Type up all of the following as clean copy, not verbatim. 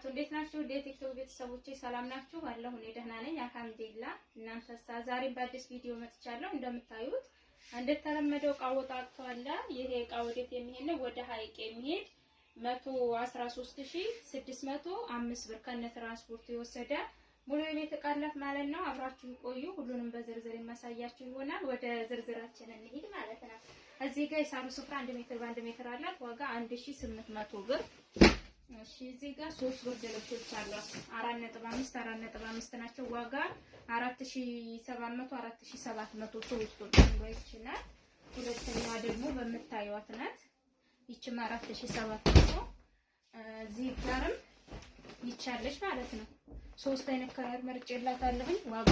ወበረካቱ እንዴት ናችሁ? ቲክቶክ ቤተሰቦቼ ሰላም ናችሁ? አለሁ እኔ ደህና ነኝ አልሐምዱሊላህ። እናንተሳ? ዛሬ በአዲስ ቪዲዮ መጥቻለሁ። እንደምታዩት እንደተለመደው ዕቃ ወጣቷል። ይሄ ዕቃ ወዴት የሚሄድ ነው? ወደ ሀይቅ የሚሄድ 113605 ብር ከነ ትራንስፖርት የወሰደ ሙሉ የቤት ዕቃ አላት ማለት ነው። አብራችሁ ቆዩ። ሁሉንም በዝርዝር የማሳያችሁ ይሆናል። ወደ ዝርዝራችን እንሂድ ማለት ነው። እዚህ ጋር የሳሩ ስፍራ 1 ሜትር በ1 ሜትር አላት። ዋጋ 1800 ብር። እሺ እዚህ ጋር 3 ብርድ ልብሶች አሏት 4.5 ናቸው። ዋጋ 4700 4700 ሶስቱን ወይ ይችላል። ሁለተኛዋ ደግሞ በመታየዋት ናት። ይችም 4700 እዚህ ጋርም ይቻለች ማለት ነው። 3 አይነት ከለር መርጬላታለሁ። ዋጋ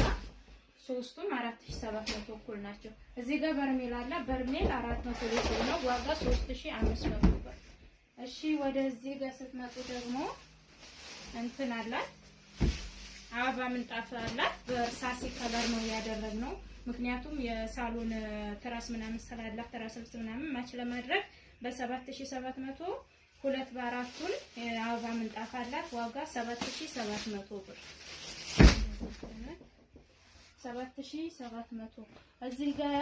ሶስቱም 4700 እኩል ናቸው። እዚህ ጋር በርሜል አለ። በርሜል 400 ሊትር ነው። ዋጋ 3500 ብር። እሺ ወደዚህ ጋር ስትመጡ ደግሞ እንትን አላት አበባ ምንጣፍ አላት። በእርሳሲ ከለር ነው ያደረግነው፣ ምክንያቱም የሳሎን ትራስ ምናምን ስላላት ትራስ ልብስ ምናምን ማች ለማድረግ በ7700 2 በ4ቱን አበባ ምንጣፍ አላት። ዋጋ 7700 ብር 7700። እዚህ ጋር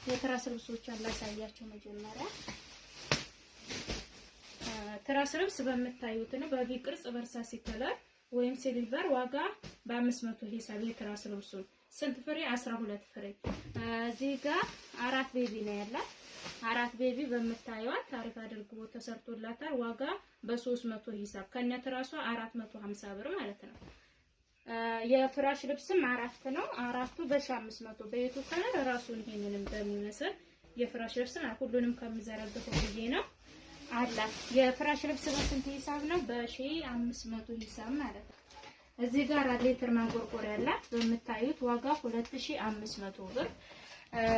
የትራስ ልብሶች አላሳያችሁ። መጀመሪያ ትራስ ልብስ በመታዩት ነው በቪ ቅርጽ በእርሳሲ ከለር ወይም ሲልቨር። ዋጋ በ500 ሂሳብ የትራስ ልብሱን ስንት ፍሬ? 12 ፍሬ። እዚህ ጋር 4 ቤቢ ነው ያላት። 4 ቤቢ በመታዩት ታሪፍ አድርጎ ተሰርቶላታል። ዋጋ በ300 ሂሳብ ከነ ትራሷ 450 ብር ማለት ነው። የፍራሽ ልብስም 4 ነው። 4ቱ በ1500 በየቱ ከለር ራሱን ይሄንንም በሚመስል የፍራሽ ልብስ ሁሉንም ከምዘረግፈው ብዬ ነው አላት። የፍራሽ ልብስ በስንት ሂሳብ ነው? በ1500 ሂሳብ ማለት ነው። እዚህ ጋር 4 ሊትር ማንቆርቆሪያ አላት በመታዩት ዋጋ 2500 ብር።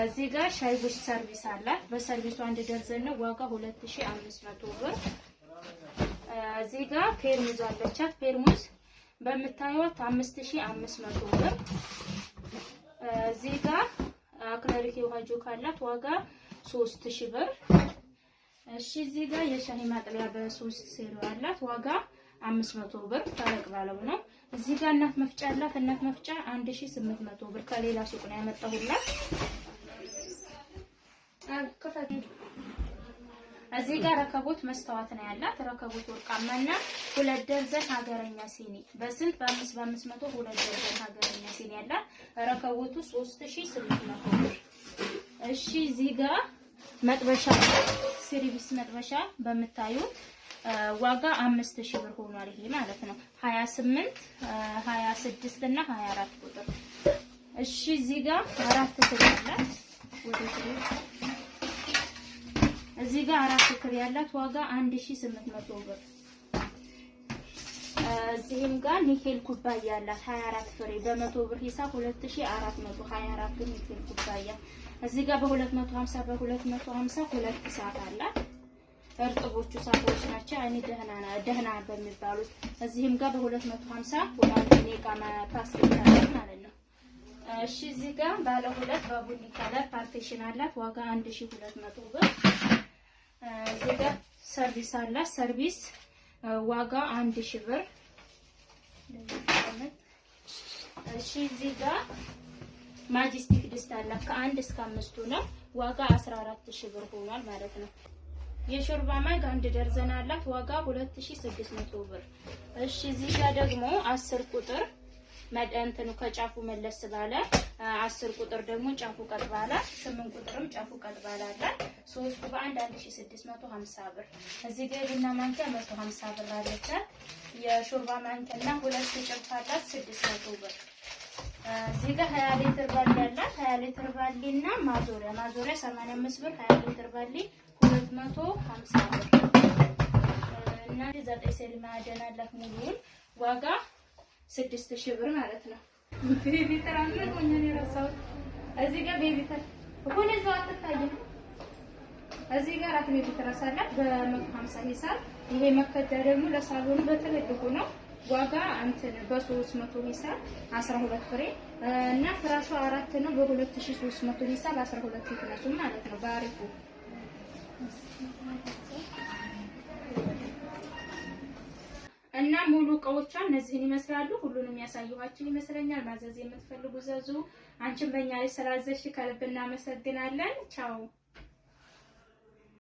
እዚህ ጋር ሻይ ቡሽ ሰርቪስ አላት። በሰርቪሱ 1 ደርዘን ነው። ዋጋ 2500 ብር። እዚህ ጋር ፔርሙዝ አለቻት። ፔርሙዝ በመታዩት 5500 ብር። እዚህ ጋር አክሪሊክ የውሃ ጆክ አላት። ዋጋ 3000 ብር። እሺ እዚህ ጋር የሻይ ማጥለያ በ3 ሴሎ አላት። ዋጋ 500 ብር ታረቅ ባለው ነው። እዚህ ጋር እናት መፍጫ አላት። እናት መፍጫ 1800 ብር ከሌላ ሱቅ ነው ያመጣሁላት። እዚህ ጋር ረከቦት መስታወት ነው ያላት። ረከቦት ወርቃማና 2 ደርዘን ሀገረኛ ሲኒ በስንት? በ500 2 ደርዘን ሀገረኛ ሲኒ ያላት። ረከቦቱ 3800 ብር። እሺ እዚህ ጋር መጥበሻ ሲሪቢስ መጥበሻ በመታዩት ዋጋ 5000 ብር ሆኗል። ይሄ ማለት ነው 28 26 እና 24 ቁጥር። እሺ እዚህ ጋር 4 ትሪ ያላት ወደ ትሪ እዚህ ጋር 4 ትሪ ያላት ዋጋ 1800 ብር። እዚህም ጋር ኒኬል ኩባያ ያላት 24 ፍሬ በ100 ብር ሂሳብ 2424 ኒኬል ኩባያ። እዚህ ጋር በ250 በ250 2 ሰዓት አላት። እርጥቦቹ ሰዓቶች ናቸው። እኔ ደህና በሚባሉት እዚህም ጋር በ250 ወላሂ ኔቃ ፓስቴት አላት ማለት ነው። እሺ እዚህ ጋር ባለ 2 በቡኒ ከለር ፓርቲሽን አላት። ዋጋ 1200 ብር። እዚህ ጋር ሰርቪስ አላት። ሰርቪስ ዋጋ 1000 ብር። እሺ እዚህ ጋር ማጂስቲክ ድስት አላት። ከ1 እስከ 5 ነው። ዋጋ 14000 ብር ሆኗል ማለት ነው። የሾርባ ማግ 1 ደርዘን አላት። ዋጋ 2600 ብር። እሺ እዚህ ጋር ደግሞ 10 ቁጥር መደንተኑ ከጫፉ መለስ ባለ 10 ቁጥር ደግሞ ጫፉ ቀጥ ባለ 8 ቁጥርም ጫፉ ቀጥ ባለ አለ። 3 በአንድ 1650 ብር። እዚህ ጋር የቡና ማንኪያ 150 ብር አለች። የሾርባ ማንኪያና 2 ጭልፋ አላት 600 ብር። እዚህ ጋር 20 ሊትር ባሊ አላት። 20 ሊትር ባሊና ማዞሪያ 85 ብር። 20 ሊትር ባሊ 250 ብር እና 9 ሴል ማዕደን አላት። ሙሉውን ዋጋ 6000 ብር ማለት ነው። ቤቢ ተራነ ቆኛን የራሳው እዚህ ጋር ቤቢ ተራ ሆነ ዘው አትታየም። እዚህ ጋር 4 ቤቢ ተራ አላት በ150 ሂሳብ። ይሄ መከዳ ደግሞ ለሳሎኑ በትልቁ ነው። ዋጋ እንትን በ300 ሂሳብ 12 ፍሬ እና ፍራሹ 4 ነው። በ2300 ሂሳብ 12 ይክላሱ ማለት ነው። ባሪፉ እና ሙሉ እቃዎቿ እነዚህን ይመስላሉ። ሁሉንም ያሳየኋችሁ ይመስለኛል። ማዘዝ የምትፈልጉ ዘዙ። አንቺም በእኛ ላይ ስላዘዝሽ ከልብ እናመሰግናለን። ቻው